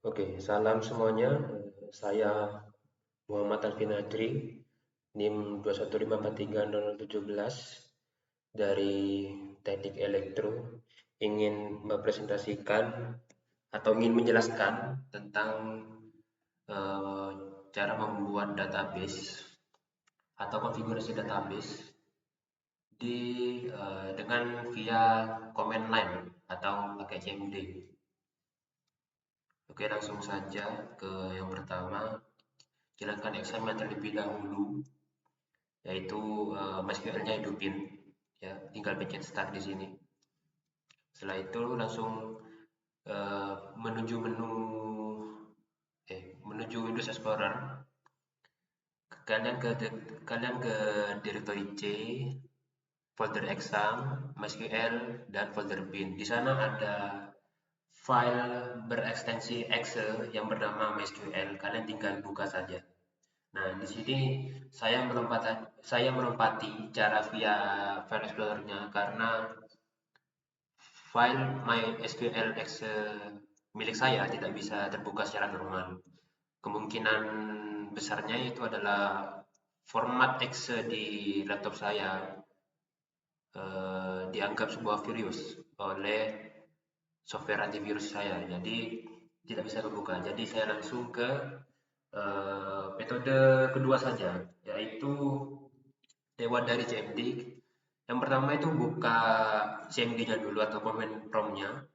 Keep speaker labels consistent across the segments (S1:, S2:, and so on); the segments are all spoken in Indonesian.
S1: Oke, salam semuanya. Saya Muhammad Alvin Adri, NIM 215430017 dari Teknik Elektro. Ingin mempresentasikan atau ingin menjelaskan tentang eh, cara membuat database atau konfigurasi database dengan via command line atau pakai CMD. Oke, langsung saja ke yang pertama. Jalankan exam terlebih dahulu, yaitu MySQL-nya hidupin, ya, tinggal pencet start di sini. Setelah itu langsung eh, menuju menuju Windows Explorer. Kalian ke kalian ke directory C, folder exam, MySQL, dan folder bin. Di sana ada file berekstensi exe yang bernama MySQL. Kalian tinggal buka saja. Nah, di sini saya melompati cara via file explorer-nya karena file MySQL exe milik saya tidak bisa terbuka secara normal. Kemungkinan besarnya itu adalah format exe di laptop saya dianggap sebuah virus oleh software antivirus saya. Jadi tidak bisa terbuka. Jadi saya langsung ke metode kedua saja, yaitu lewat dari CMD. Yang pertama itu buka CMD-nya dulu atau command prompt-nya.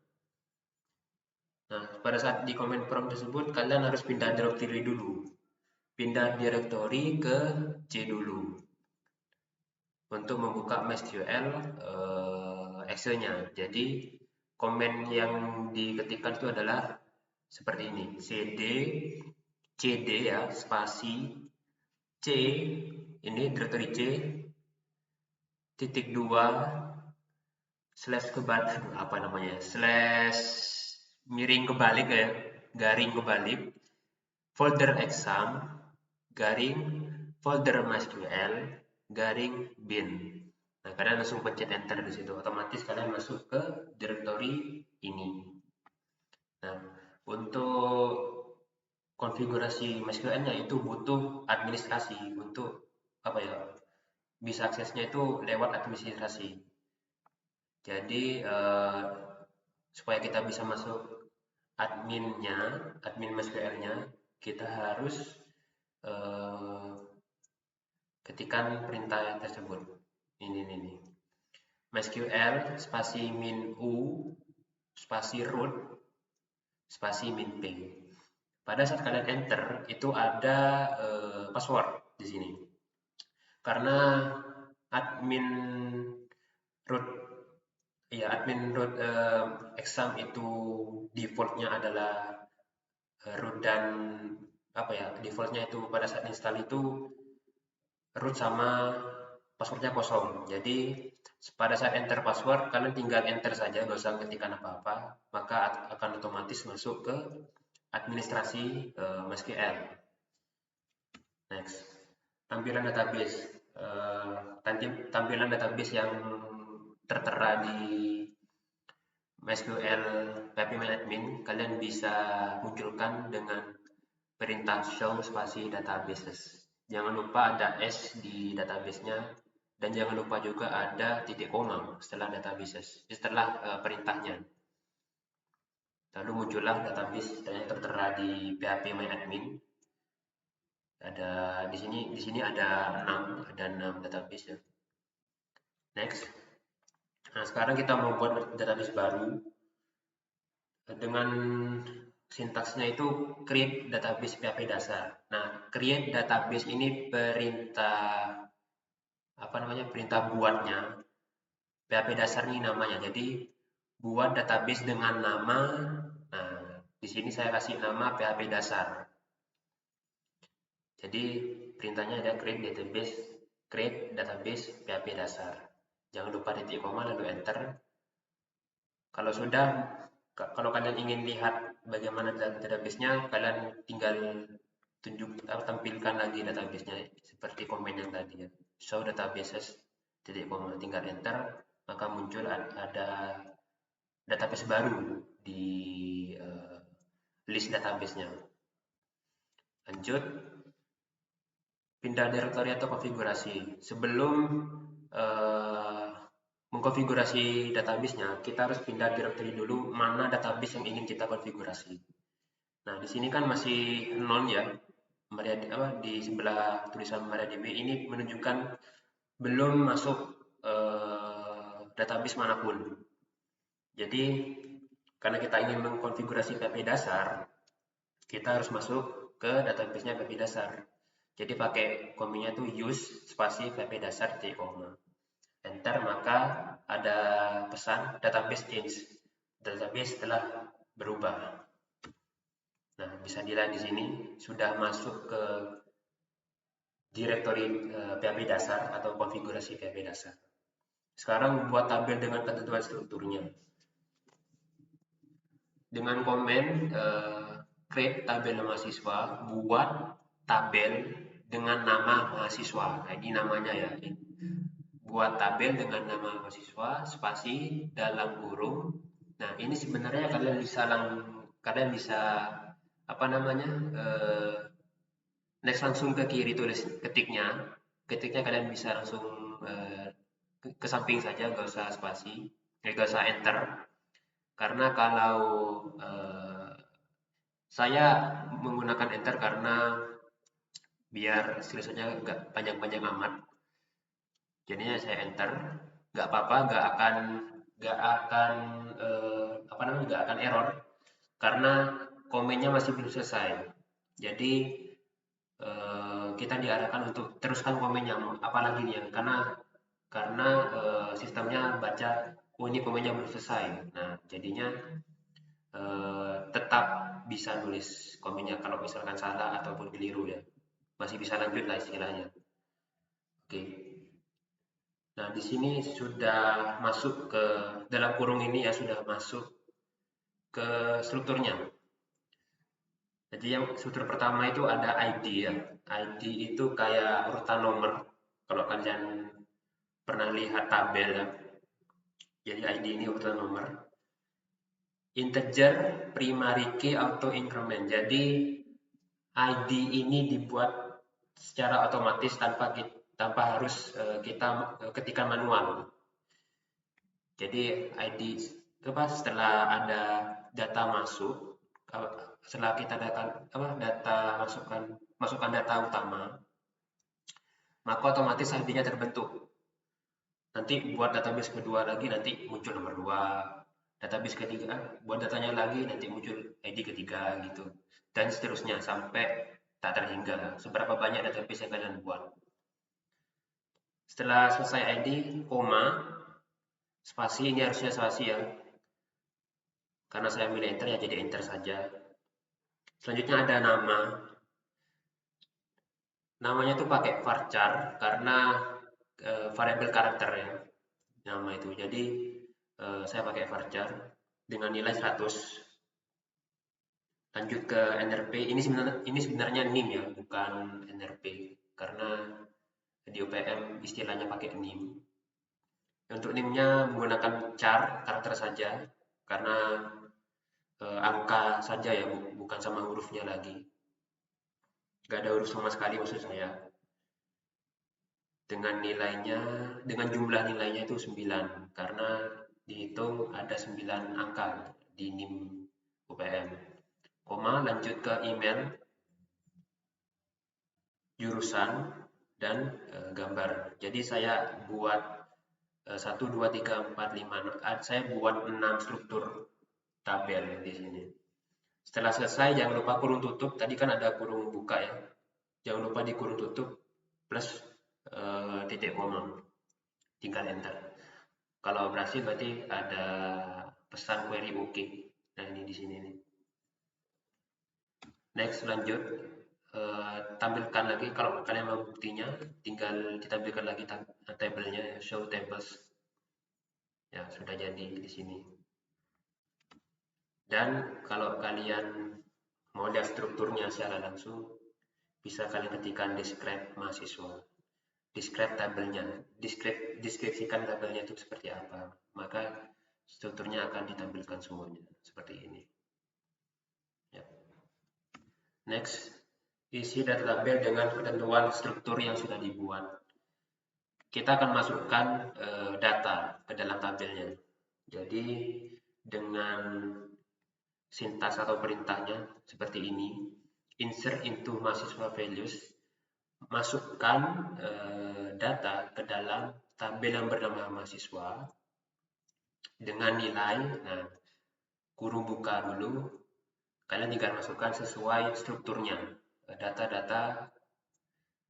S1: Nah, pada saat di command prompt tersebut, kalian harus pindah directory dulu. Pindah directory ke C dulu untuk membuka MySQL Excel-nya. Jadi, komen yang diketikkan itu adalah seperti ini. CD ya, spasi C, ini directory C, titik 2 slash kebalik apa namanya slash miring kebalik ya, garing kebalik, folder exam garing folder MySQL garing bin. Nah, kalian langsung pencet enter di situ, otomatis kalian masuk ke directory ini. Nah, untuk konfigurasi MySQL-nya itu butuh administrasi untuk apa ya, bisa aksesnya itu lewat administrasi. Jadi supaya kita bisa masuk admin MySQL-nya, kita harus eh, ketikkan perintah tersebut. Ini. MySQL spasi min u spasi root spasi min p. Pada saat kalian enter itu ada password di sini. Karena admin root admin root exam itu defaultnya adalah root dan defaultnya itu pada saat install itu root sama passwordnya kosong. Jadi pada saat enter password kalian tinggal enter saja, nggak usah ketikkan apa-apa, maka akan otomatis masuk ke administrasi MySQL. Next, tampilan database. Tampilan database yang tertera di MySQL phpMyAdmin kalian bisa munculkan dengan perintah show spasi databases. Jangan lupa ada S di database-nya dan jangan lupa juga ada titik koma setelah databases, setelah perintahnya. Lalu muncullah database yang tertera di phpMyAdmin. Ada di sini ada 6 database ya. Next. Nah, sekarang kita mau buat database baru dengan sintaksnya itu create database PHP dasar. Nah, create database ini perintah buatnya PHP dasar ini namanya. Jadi buat database dengan nama. Nah, di sini saya kasih nama PHP dasar. Jadi perintahnya ada create database PHP dasar. Jangan lupa titik koma lalu enter. Kalau kalian ingin lihat bagaimana database-nya, kalian tinggal tampilkan lagi database-nya seperti komen yang tadi ya. Show databases titik koma, tinggal enter, maka muncul ada database baru di list database-nya. Lanjut, pindah direktori atau konfigurasi. Sebelum mengkonfigurasi database-nya, kita harus pindah direktori dulu mana database yang ingin kita konfigurasi. Nah, di sini kan masih none ya, di sebelah tulisan MariaDB ini menunjukkan belum masuk database manapun. Jadi, karena kita ingin mengkonfigurasi PHP dasar, kita harus masuk ke database-nya PHP dasar. Jadi pakai komennya itu use spasi PHP dasar titik koma. Enter, maka ada pesan database change. Database telah berubah. Nah, bisa dilihat di sini sudah masuk ke direktori PHP dasar atau konfigurasi PHP dasar. Sekarang buat tabel dengan ketentuan strukturnya. Dengan komen create tabel mahasiswa, buat tabel dengan nama mahasiswa. Nah, ini namanya ya. Buat tabel dengan nama mahasiswa, spasi, dalam kurung. Nah, ini sebenarnya kalian bisa apa namanya? Next langsung ke kiri tulis ketiknya. Ketiknya kalian bisa langsung ke samping saja, nggak usah spasi, nggak usah enter. Karena kalau saya menggunakan enter karena biar tulisannya nggak panjang-panjang amat. Jadinya saya enter, nggak apa-apa, nggak akan nggak akan error karena komennya masih belum selesai. Jadi kita diarahkan untuk teruskan komennya, apalagi nih ya, karena sistemnya baca, oh ini komennya belum selesai. Nah, jadinya tetap bisa nulis komennya kalau misalkan salah ataupun keliru ya, masih bisa lanjut lah istilahnya. Oke. Nah, di sini sudah masuk ke dalam kurung ini ya, sudah masuk ke strukturnya. Jadi yang struktur pertama itu ada ID ya. ID itu kayak urutan nomor. Kalau kalian pernah lihat tabel ya. Jadi ID ini urutan nomor. Integer, primary key, auto increment. Jadi ID ini dibuat secara otomatis tanpa harus kita ketikkan manual. Jadi ID setelah ada data masuk, setelah kita masukkan data utama, maka otomatis ID-nya terbentuk. Nanti buat database kedua lagi nanti muncul nomor 2, database ketiga buat datanya lagi nanti muncul ID ketiga gitu, dan seterusnya sampai tak terhingga seberapa banyak database yang kalian buat. Setelah selesai ID, koma, spasi, ini harusnya spasi ya, karena saya milih enter ya jadi enter saja. Selanjutnya ada nama. Namanya tuh pakai varchar karena variabel karakter ya nama itu. Jadi saya pakai varchar dengan nilai 100. Lanjut ke NRP. Ini sebenarnya NIM ya, bukan NRP karena di UPM istilahnya pakai NIM. Untuk NIM-nya menggunakan char karakter saja karena angka saja ya, bukan sama hurufnya lagi. Gak ada huruf sama sekali maksud saya. Dengan jumlah nilainya itu 9 karena dihitung ada 9 angka di NIM UPM. Koma, lanjut ke email, jurusan, dan gambar. Jadi saya buat 1, 2, 3, 4, 5. Saya buat 6 struktur tabel di sini. Setelah selesai, jangan lupa kurung tutup. Tadi kan ada kurung buka ya. Jangan lupa di kurung tutup plus titik koma. Tinggal enter. Kalau berhasil berarti ada pesan query OK. Nah, ini di sini nih. Next, lanjut. Tampilkan lagi kalau kalian mau buktinya, tinggal ditampilkan lagi tabelnya, show tables. Ya, sudah jadi di sini. Dan kalau kalian mau lihat strukturnya secara langsung, bisa kalian ketikkan describe mahasiswa. Describe tabelnya, deskripsikan tabelnya itu seperti apa. Maka strukturnya akan ditampilkan semuanya seperti ini. Ya. Next, isi data tabel dengan ketentuan struktur yang sudah dibuat. Kita akan masukkan data ke dalam tabelnya. Jadi dengan sintaks atau perintahnya seperti ini, insert into mahasiswa values, masukkan data ke dalam tabel yang bernama mahasiswa dengan nilai, nah kurung buka dulu, kalian tinggal masukkan sesuai strukturnya, data-data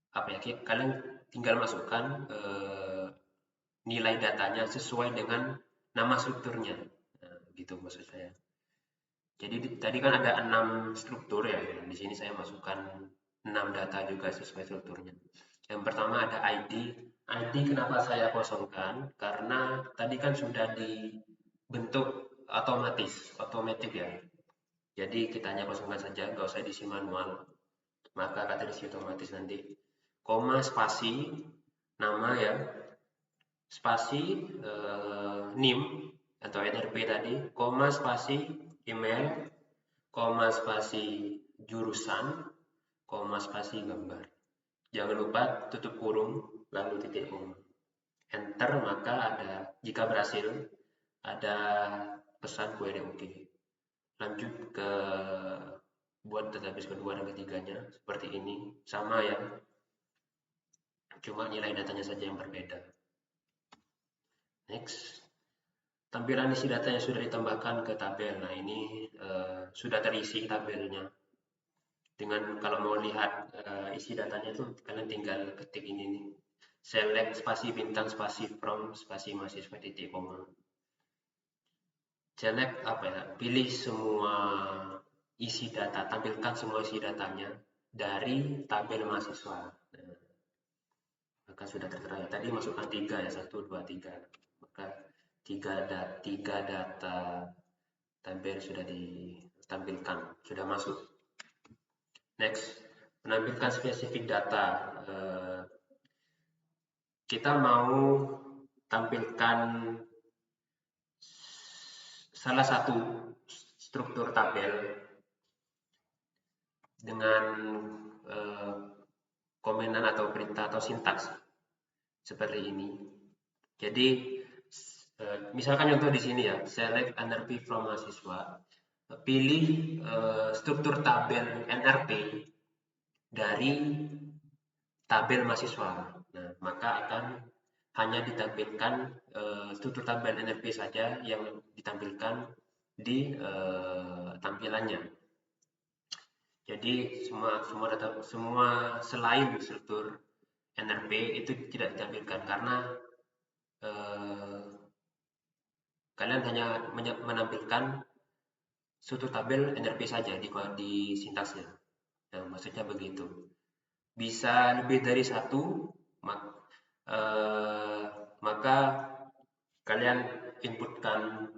S1: apa ya, kalian tinggal masukkan nilai datanya sesuai dengan nama strukturnya, nah, gitu maksud saya. Jadi tadi kan ada 6 struktur ya, di sini saya masukkan 6 data juga sesuai strukturnya. Yang pertama ada ID. ID kenapa saya kosongkan? Karena tadi kan sudah dibentuk otomatis ya. Jadi kita hanya kosongkan saja, nggak usah diisi manual. Maka kata diisi otomatis nanti. Koma spasi nama ya, spasi NIM atau NRP tadi, koma spasi email, koma spasi jurusan, koma spasi gambar. Jangan lupa tutup kurung lalu titik koma. Enter, maka ada, jika berhasil, ada pesan query OK. Lanjut ke buat database kedua dan ketiganya seperti ini, sama ya, cuma nilai datanya saja yang berbeda. Next, tampilan isi data yang sudah ditambahkan ke tabel. Nah ini sudah terisi tabelnya. Dengan kalau mau lihat isi datanya itu kalian tinggal ketik ini nih, select spasi bintang spasi from spasi mahasiswa titik koma. Select apa ya? Pilih semua isi data, tampilkan semua isi datanya dari tabel mahasiswa. Nah, maka sudah tertera ya. Tadi masukkan 3 ya, 1, 2, 3. Maka 3 data tabel sudah ditampilkan, sudah masuk. Next, menampilkan spesifik data. Kita mau tampilkan salah satu struktur tabel dengan komenan atau perintah atau sintaks seperti ini. Jadi misalkan contoh di sini ya, select NRP from mahasiswa, pilih struktur tabel NRP dari tabel mahasiswa. Nah, maka akan hanya ditampilkan struktur tabel NRP saja yang ditampilkan di tampilannya. Jadi semua selain struktur NRP itu tidak ditampilkan karena kalian hanya menampilkan struktur tabel NRP saja di sintaksnya. Nah, maksudnya begitu. Bisa lebih dari satu, maka kalian inputkan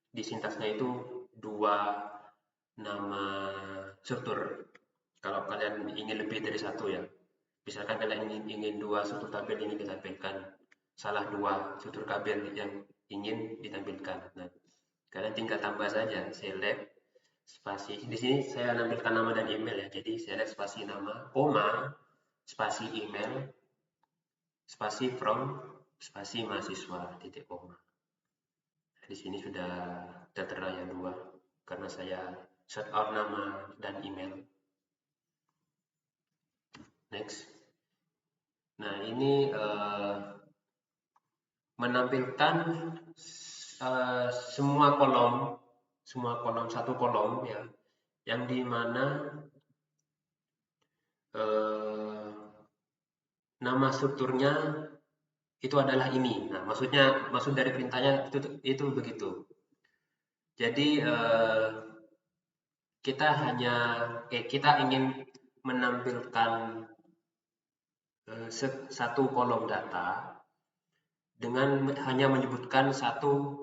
S1: di sintaksnya itu 2 nama struktur. Kalau kalian ingin lebih dari satu ya, misalkan kalian ingin 2 struktur tabel ini ditampilkan, salah 2 struktur tabel yang ingin ditampilkan. Nah, kalian tinggal tambah saja, select spasi. Di sini saya menampilkan nama dan email ya, jadi select spasi nama, koma, spasi email, spasi from, spasi mahasiswa, titik koma. Di sini sudah tertera yang 2 karena saya short out nama dan email. Next. Nah ini menampilkan semua kolom satu kolom ya, yang dimana nama strukturnya itu adalah ini. Nah, maksud dari perintahnya itu begitu. Jadi kita ingin menampilkan satu kolom data dengan hanya menyebutkan satu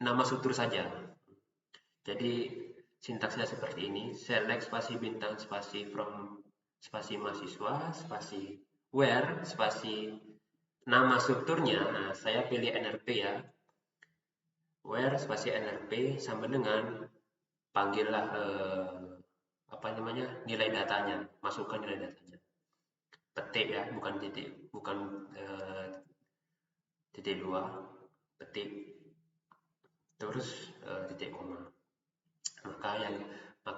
S1: nama struktur saja. Jadi sintaksnya seperti ini, select spasi bintang spasi from spasi mahasiswa spasi where spasi nama strukturnya. Nah, saya pilih NRP ya, where spasi NRP sama dengan panggillah apa namanya, nilai datanya, masukkan nilai datanya, petik ya, bukan titik, bukan titik dua, petik terus titik koma. Maka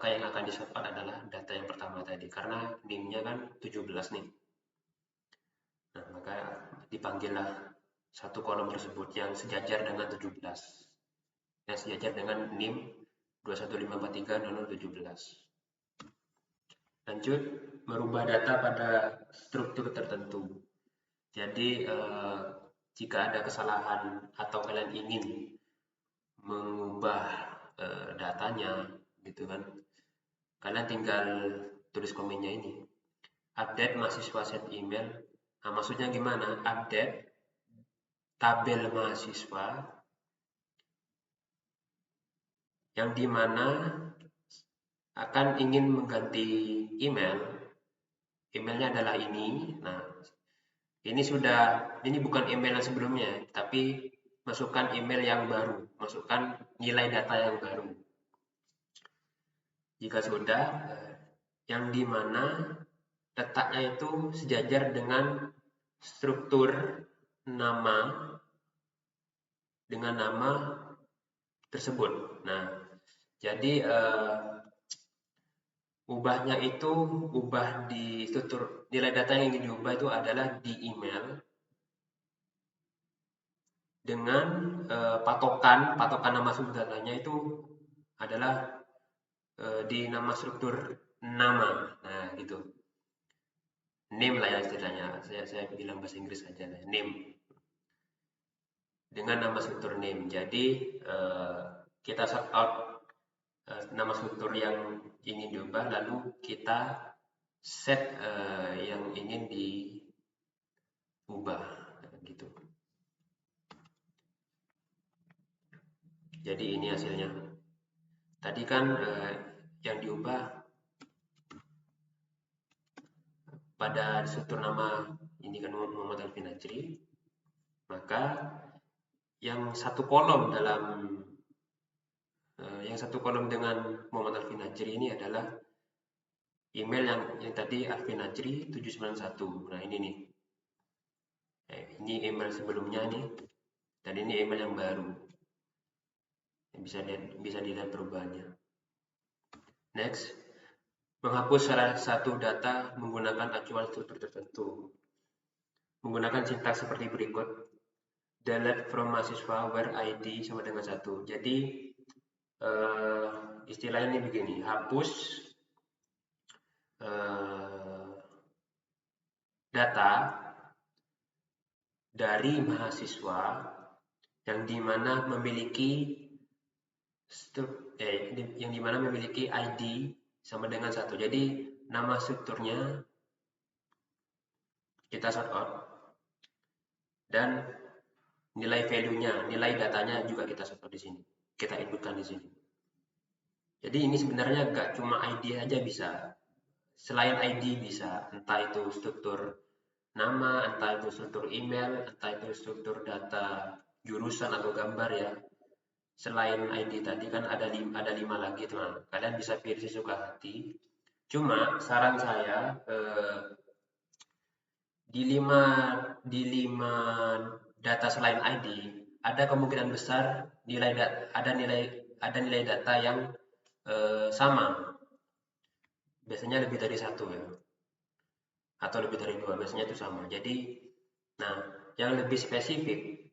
S1: yang akan disepat adalah data yang pertama tadi, karena NIM-nya kan 17 nih. Nah, maka dipanggillah satu kolom tersebut yang sejajar dengan 17, yang sejajar dengan NIM 215430017. Lanjut, merubah data pada struktur tertentu. Jadi jika ada kesalahan atau kalian ingin mengubah datanya gitu kan, kalian tinggal tulis komennya ini, update mahasiswa set email. Nah, maksudnya gimana? Update tabel mahasiswa yang dimana akan ingin mengganti emailnya adalah ini. Nah, ini bukan email yang sebelumnya, tapi masukkan email yang baru, masukkan nilai data yang baru. Jika sudah, yang dimana letaknya itu sejajar dengan struktur nama dengan nama tersebut. Nah, jadi ubah di struktur nilai data yang ingin diubah itu adalah di email dengan patokan nama struktur datanya itu adalah di nama struktur nama. Nah, gitu. Name lah ya istilahnya. Saya bilang bahasa Inggris aja lah, name. Dengan nama struktur name. Jadi kita sort out nama struktur yang ingin diubah, lalu kita set yang ingin diubah gitu. Jadi ini hasilnya. Tadi kan yang diubah pada struktur nama ini kan Muhammad Alvin Ajri, maka yang satu kolom dengan Muhammad Alvin Ajri ini adalah email yang tadi Alvin Ajri 791. Nah, ini nih. Ini email sebelumnya nih, dan ini email yang baru. Bisa dilihat perubahannya. Next, menghapus salah satu data menggunakan acuan struktur tertentu. Menggunakan sintaks seperti berikut. Delete from mahasiswa where ID sama dengan 1. Jadi istilahnya ini begini, hapus data dari mahasiswa yang dimana memiliki ID sama dengan 1. Jadi nama strukturnya kita sort out dan nilai value-nya, nilai datanya juga kita sort out di sini. Kita inputkan di sini. Jadi ini sebenarnya nggak cuma ID aja bisa. Selain ID bisa, entah itu struktur nama, entah itu struktur email, entah itu struktur data jurusan atau gambar ya. Selain ID tadi kan ada 5 lagi teman. Kalian bisa pilih sesuka hati. Cuma saran saya di 5 data selain ID ada kemungkinan besar ada nilai data yang sama. Biasanya lebih dari 1 ya. Atau lebih dari 2, biasanya itu sama. Jadi, nah, yang lebih spesifik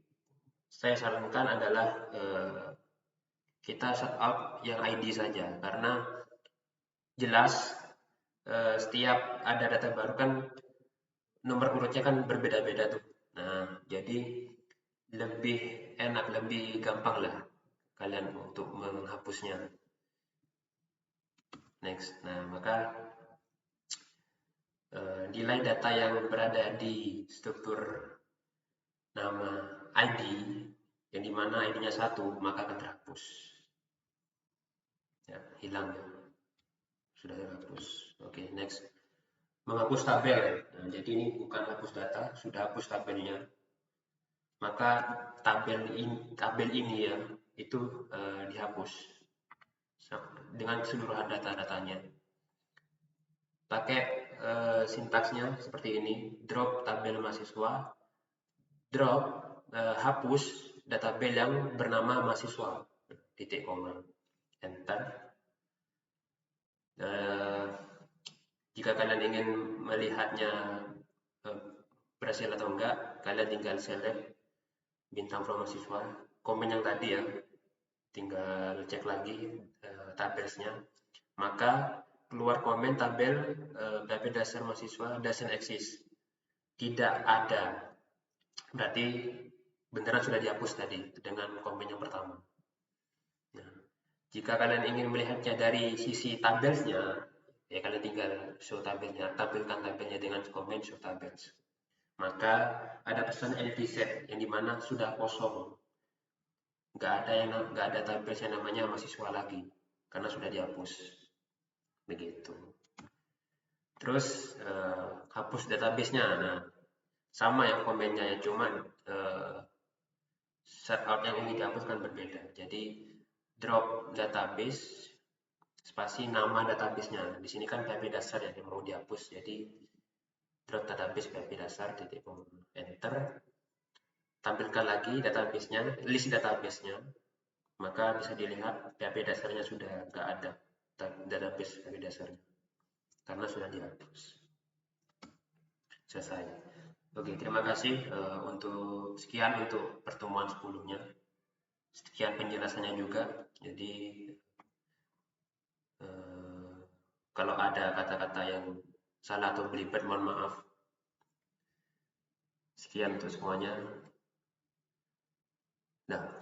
S1: saya sarankan adalah kita sort out yang ID saja, karena jelas setiap ada data baru kan nomor urutnya kan berbeda-beda tuh. Nah, jadi lebih enak, lebih gampang lah kalian untuk menghapusnya. Next, nah maka nilai data yang berada di struktur nama ID yang dimana ID-nya 1 maka akan terhapus. Ya, hilang ya. Sudah terhapus. Oke, next. Menghapus tabel. Nah, jadi ini bukan hapus data, sudah hapus tabelnya. Maka tabel ini ya itu dihapus dengan keseluruhan data-datanya. Pakai sintaksnya seperti ini, drop tabel mahasiswa, drop hapus databel yang bernama mahasiswa, titik koma, enter. Jika kalian ingin melihatnya berhasil atau enggak, kalian tinggal select bintang from mahasiswa, komen yang tadi ya, tinggal cek lagi tabelsnya, maka keluar komen tabel PHP dasar mahasiswa doesn't exist, tidak ada, berarti beneran sudah dihapus tadi dengan komen yang pertama. Nah, jika kalian ingin melihatnya dari sisi tabelsnya, ya kalian tinggal show tabelnya, tampilkan tabelnya dengan komen show tabels. Maka ada pesan LTZ yang dimana sudah kosong, nggak ada tabels yang namanya mahasiswa lagi karena sudah dihapus, begitu. Terus hapus database-nya, nah sama yang komennya ya, cuman setup yang ingin dihapuskan berbeda. Jadi drop database spasi nama database-nya. Di sini kan PHP dasar ya yang mau dihapus, jadi drop database PHP dasar titik enter. Tampilkan lagi database-nya, list database-nya. Maka bisa dilihat PHP dasarnya sudah nggak ada, database PHP dasarnya karena sudah dihapus. Selesai. Oke, terima kasih sekian untuk pertemuan sebelumnya. Sekian penjelasannya juga. Jadi kalau ada kata-kata yang salah atau belibet, mohon maaf. Sekian untuk semuanya. Nah.